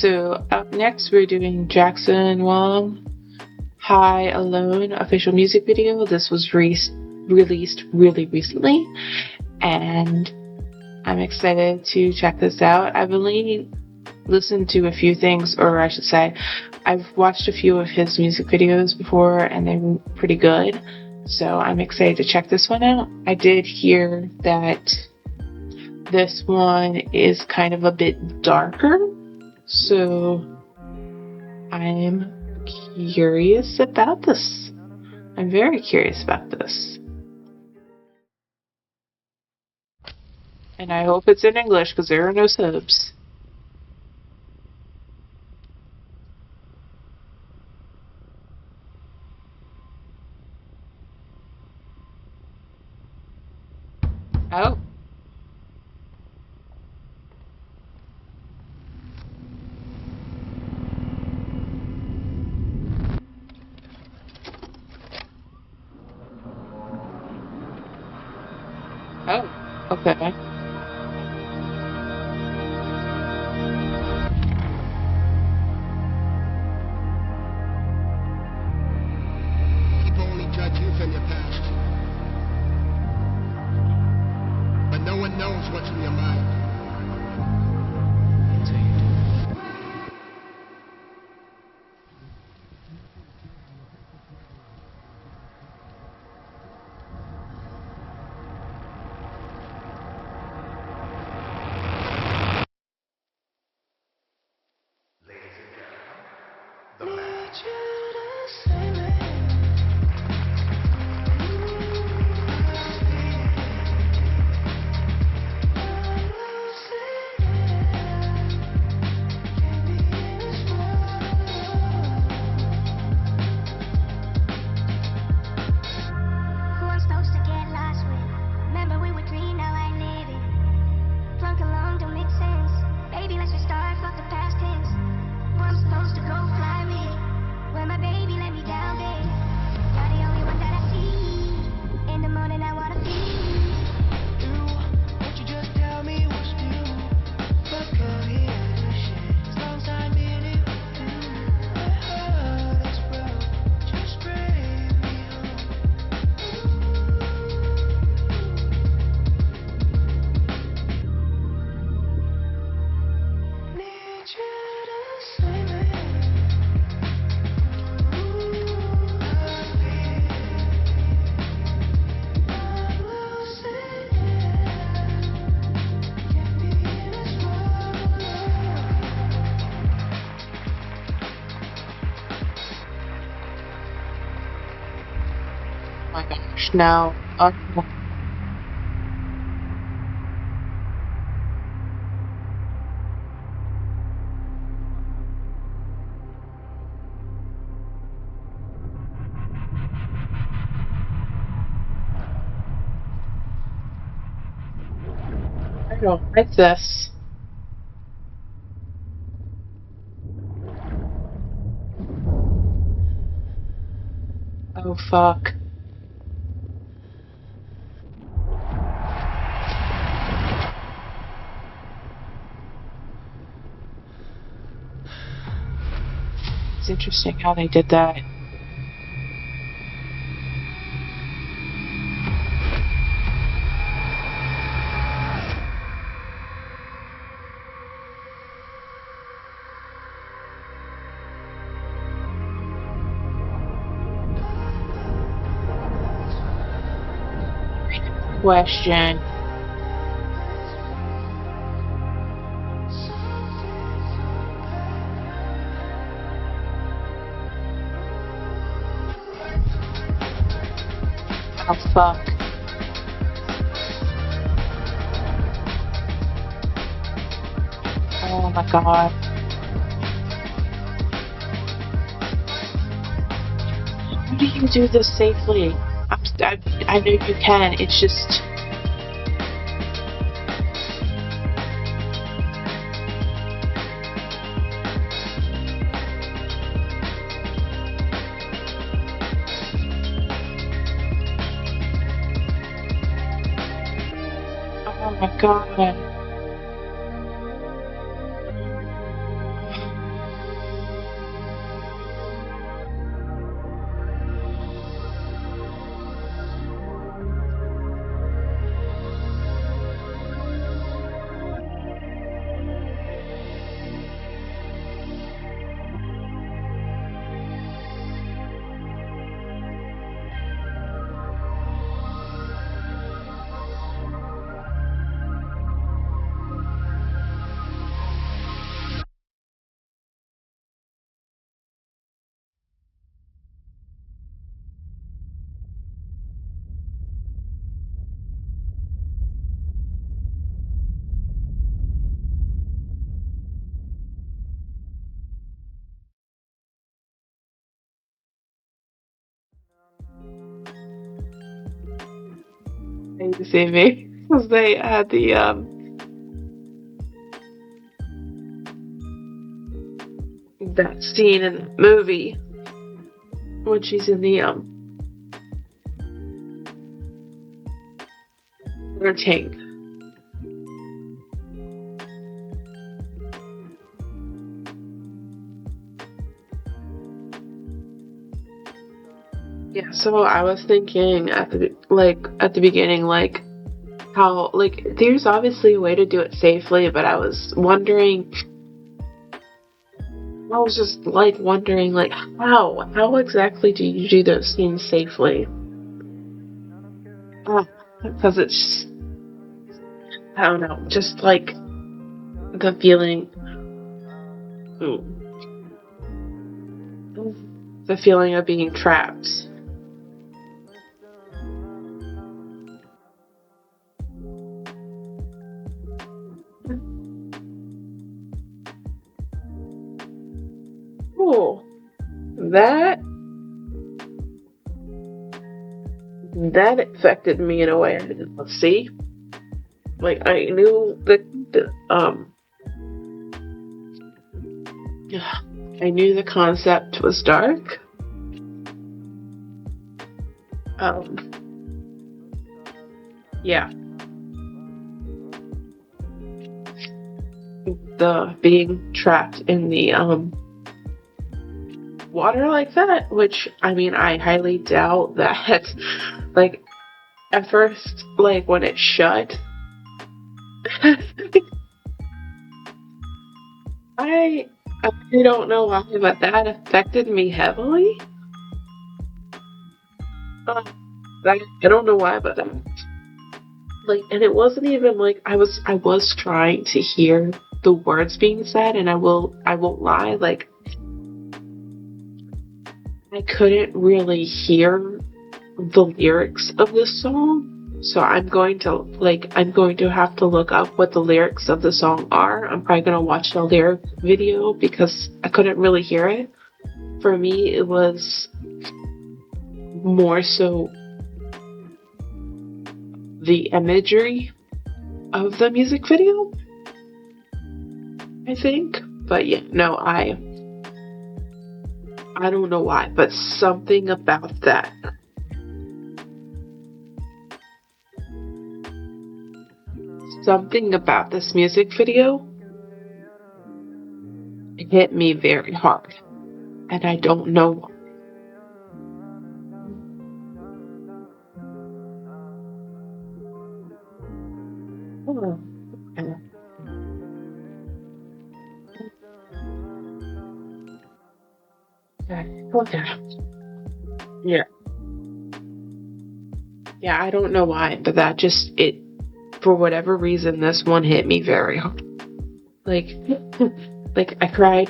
So up next we're doing Jackson Wang High Alone official music video. This was released really recently, and I'm excited to check this out. I've only listened to a few things, or I should say, I've watched a few of his music videos before and they're pretty good. So I'm excited to check this one out. I did hear that this one is kind of a bit darker, so I'm curious about this. I'm very curious about this. And I hope it's in English because there are no subs. Oh. Oh, okay. People only judge you from your past. But no one knows what's in your mind. Until you do. Oh my gosh, now. I don't like this. Oh fuck. It's interesting how they did that. Question. Oh fuck. Oh my god. How do you do this safely? I know you can, it's just... Oh my god. You see me because they had that scene in the movie when she's in the her tank. Yeah, so I was thinking at the beginning, like how like there's obviously a way to do it safely, but I was wondering, I was just like wondering, like how exactly do you do those scenes safely? Because it's I don't know, just like the feeling, ooh, the feeling of being trapped. Oh, that that affected me in a way I didn't see. Like I knew the I knew the concept was dark. Um, yeah, the being trapped in the water like that, which I mean, I highly doubt that. Like at first, like when it shut, I I don't know why, but that affected me heavily. Uh, I don't know why, but like, and it wasn't even like I was trying to hear the words being said, and I won't lie, like I couldn't really hear the lyrics of this song. So I'm going to have to look up what the lyrics of the song are. I'm probably gonna watch the lyric video because I couldn't really hear it. For me, it was more so the imagery of the music video, I think. But yeah, no, I don't know why, but something about this music video hit me very hard, and I don't know why. Oh, okay. Okay. Yeah. Yeah, I don't know why, but that just it for whatever reason this one hit me very hard. Like like I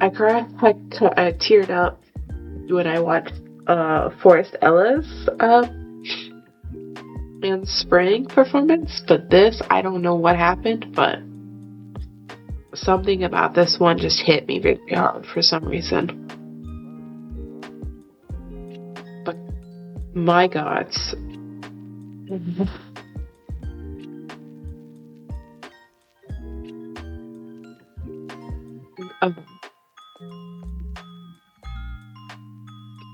teared up when I watched Forrest Ellis in Spring performance, but this I don't know what happened, but something about this one just hit me very hard for some reason. But my God. Um,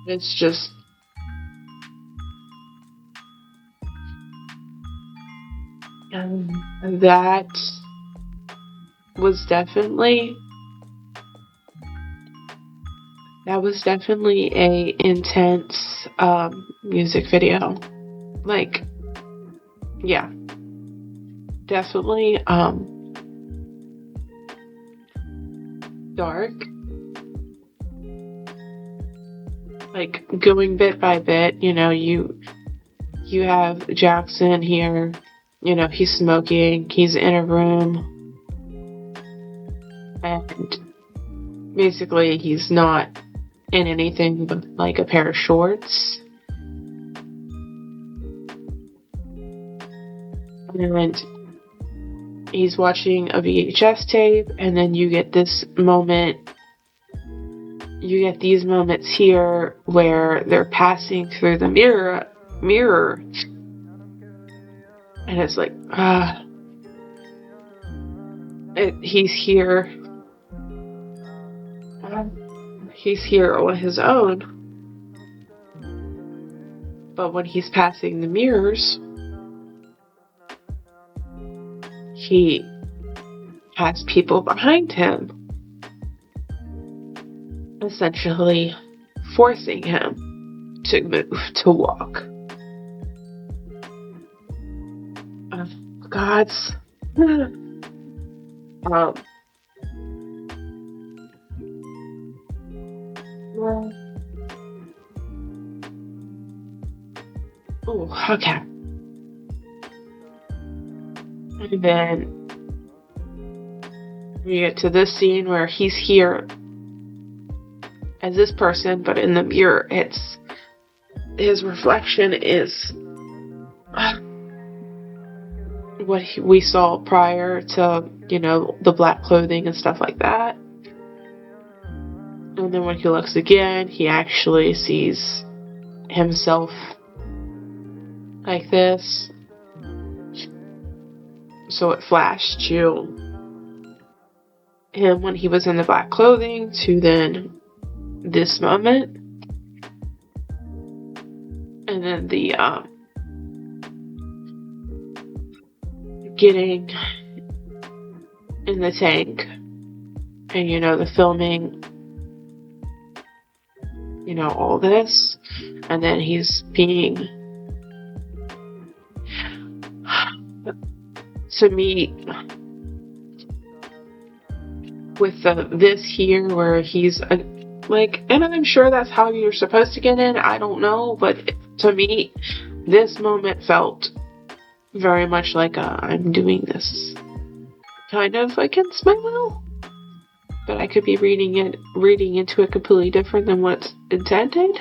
it's just that was definitely a intense music video. Like, yeah, definitely dark. Like going bit by bit, you have Jackson here, he's smoking, he's in a room, and basically he's not in anything but like a pair of shorts. And he's watching a VHS tape, and then you get these moments here where they're passing through the mirror, And it's like, he's here. He's here on his own. But when he's passing the mirrors, he has people behind him, essentially forcing him to move, to walk. God's oh, okay. And then we get to this scene where he's here as this person, but in the mirror, it's his reflection is what we saw prior to, the black clothing and stuff like that. And then when he looks again, he actually sees himself like this. So it flashed to him when he was in the black clothing to then this moment. And then the getting in the tank and the filming, all this, and then he's being to meet with this here where he's and I'm sure that's how you're supposed to get in, I don't know, but to me this moment felt very much like I'm doing this kind of against my will, but I could be reading into it completely different than what's intended.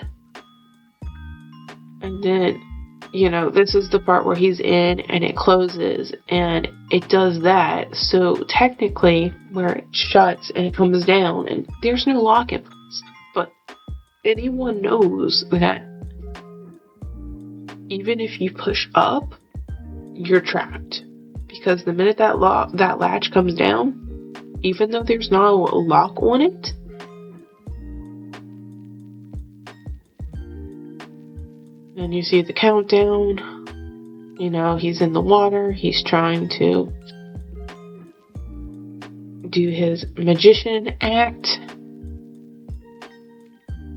And then this is the part where he's in and it closes and it does that. So technically where it shuts and it comes down and there's no lock in place. But anyone knows that even if you push up, you're trapped. Because the minute that latch comes down, even though there's no lock on it, and you see the countdown, he's in the water, he's trying to do his magician act,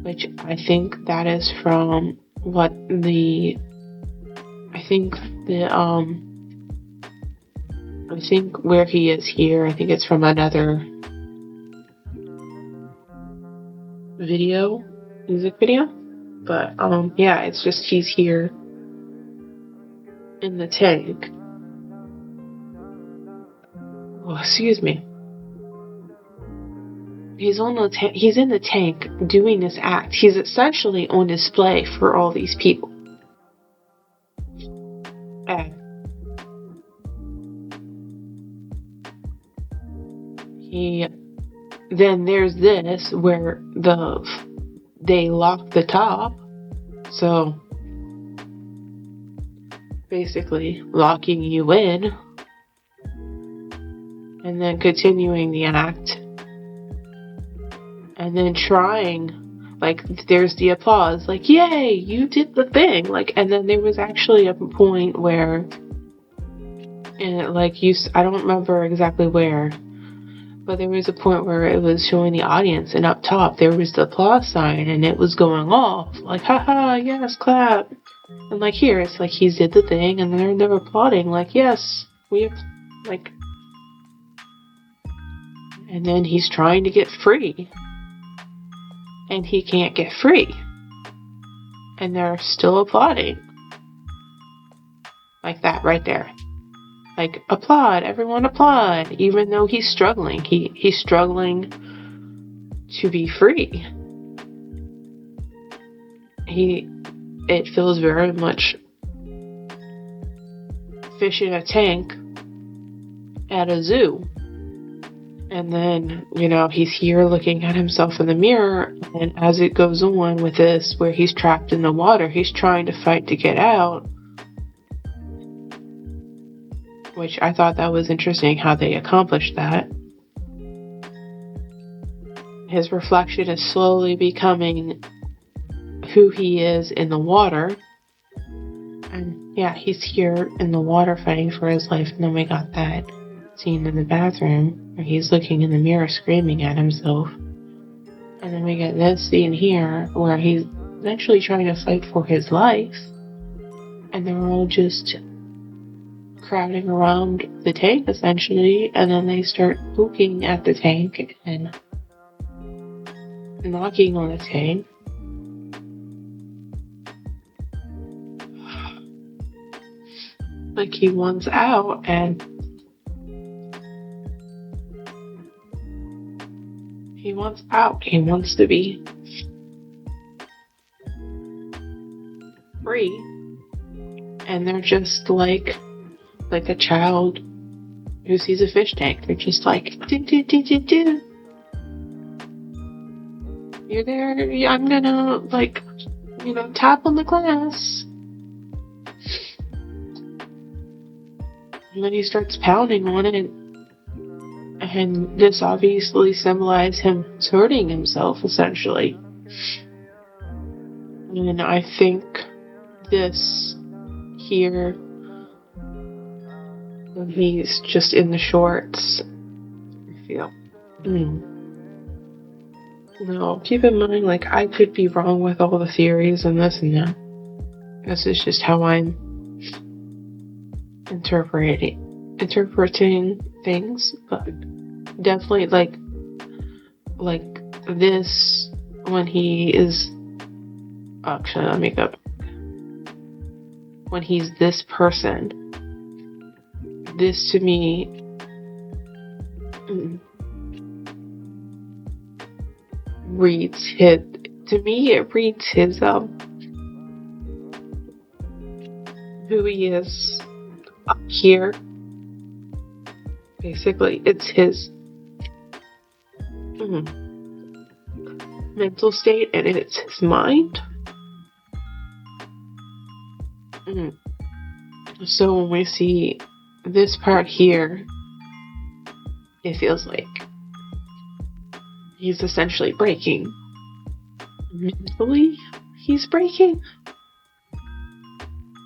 which I think that is from I think where he is here, I think it's from another music video. But, yeah, it's just he's here in the tank. Oh, excuse me. He's in the tank doing this act. He's essentially on display for all these people. Then there's this where they lock the top, so basically locking you in and then continuing the act and then trying, there's the applause, yay, you did the thing, and then there was actually a point where, and I don't remember exactly where, but there was a point where it was showing the audience, and up top there was the applause sign, and it was going off, haha, yes, clap. And here, it's he did the thing, and they're applauding, yes, we have, and then he's trying to get free, and he can't get free, and they're still applauding, that right there. Applaud, everyone applaud, even though he's struggling. He's struggling to be free. It feels very much fish in a tank at a zoo. And then, he's here looking at himself in the mirror, and as it goes on with this, where he's trapped in the water, he's trying to fight to get out. which I thought that was interesting how they accomplished that. His reflection is slowly becoming who he is in the water. And yeah, he's here in the water fighting for his life. And then we got that scene in the bathroom where he's looking in the mirror screaming at himself. And then we get this scene here where he's actually trying to fight for his life. And they're all just crowding around the tank essentially. And then they start poking at the tank and knocking on the tank. Like he wants out, and he wants out. He wants to be free. And they're just like a child who sees a fish tank. They're just like, do, do, do, do, do. You're there, I'm gonna, like, tap on the glass. And then he starts pounding on it. And this obviously symbolizes him hurting himself, essentially. And I think this here, when he's just in the shorts, I feel. No, keep in mind, like, I could be wrong with all the theories and this and that. This is just how I'm interpreting things, but definitely like this when he is actually let me go when he's this person, this to me reads his, to me it reads his who he is up here. Basically, it's his mental state and it's his mind. So when we see this part here, it feels like he's essentially breaking. Mentally, he's breaking.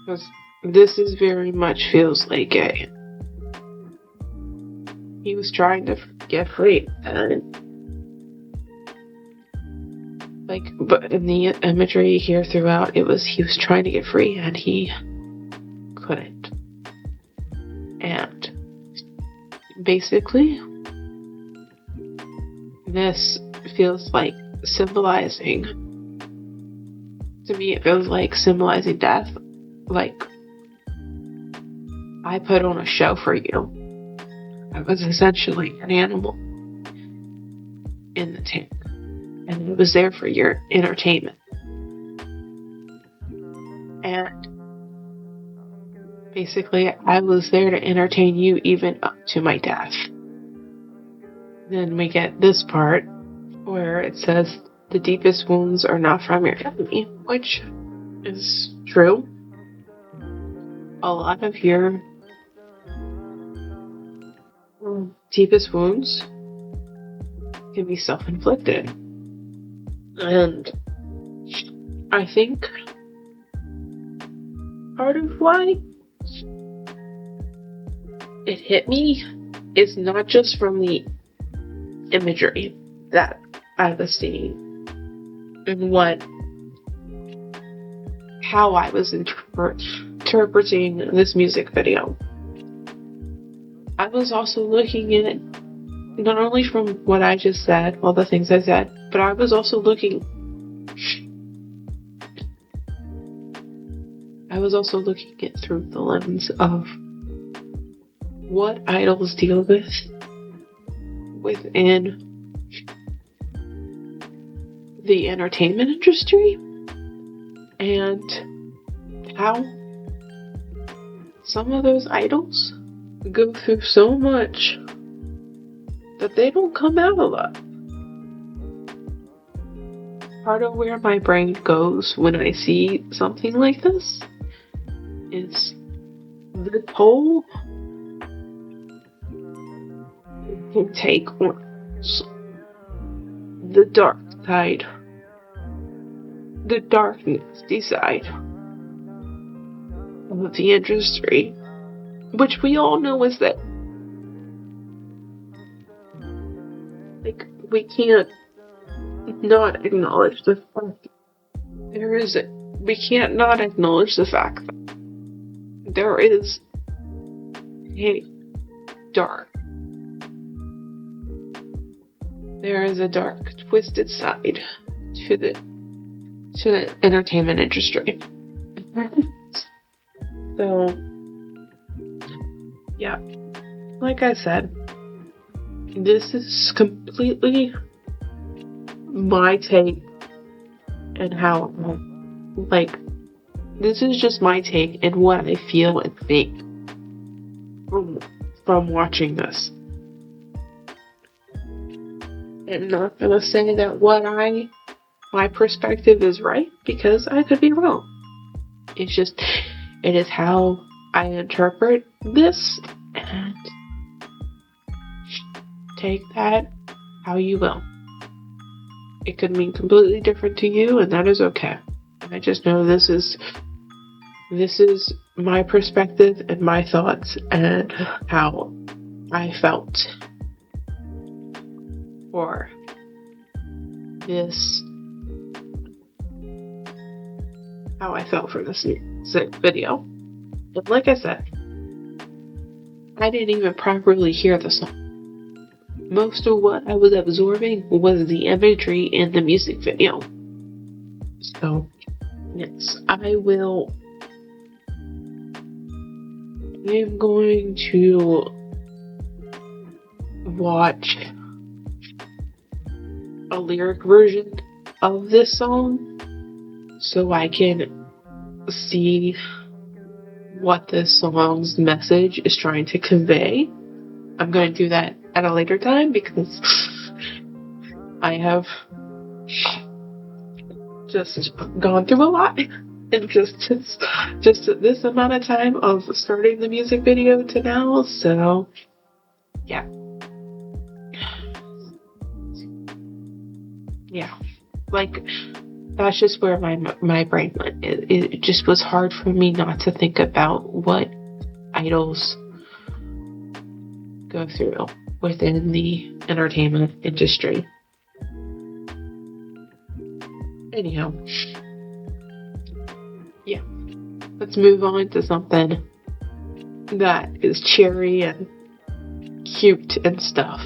Because this is very much feels like he was trying to get free, and but in the imagery here throughout, it was he was trying to get free and he couldn't. And basically, this feels like symbolizing, to me it feels like symbolizing death. Like, I put on a show for you. I was essentially an animal in the tank, and it was there for your entertainment. And basically, I was there to entertain you even up to my death. Then we get this part where it says the deepest wounds are not from your enemy, which is true. A lot of your deepest wounds can be self-inflicted. And I think part of why it hit me is not just from the imagery that I was seeing and how I was interpreting this music video. I was also looking at it not only from what I just said, all the things I said, but I was also looking at through the lens of what idols deal with within the entertainment industry, and how some of those idols go through so much that they don't come out alive. Part of where my brain goes when I see something like this is the toll take on the dark side, the dark, nasty side of the industry, which we all know is that, like, we can't not acknowledge the fact we can't not acknowledge the fact that there is a dark, twisted side to the entertainment industry. So, yeah, like I said, this is completely my take and how, like, this is just my take and what I feel and think from watching this. I'm not gonna say that my perspective is right, because I could be wrong. It is how I interpret this, and take that how you will. It could mean completely different to you, and that is okay. I just know this is my perspective and my thoughts and how I felt for this. How I felt for this music video. And like I said, I didn't even properly hear the song. Most of what I was absorbing was the imagery in the music video. So, yes, I'm going to watch a lyric version of this song so I can see what this song's message is trying to convey. I'm going to do that at a later time because I have just gone through a lot in just this amount of time of starting the music video to now. So, yeah. Like, that's just where my brain went. It just was hard for me not to think about what idols go through within the entertainment industry. Anyhow, yeah, let's move on to something that is cheery and cute and stuff.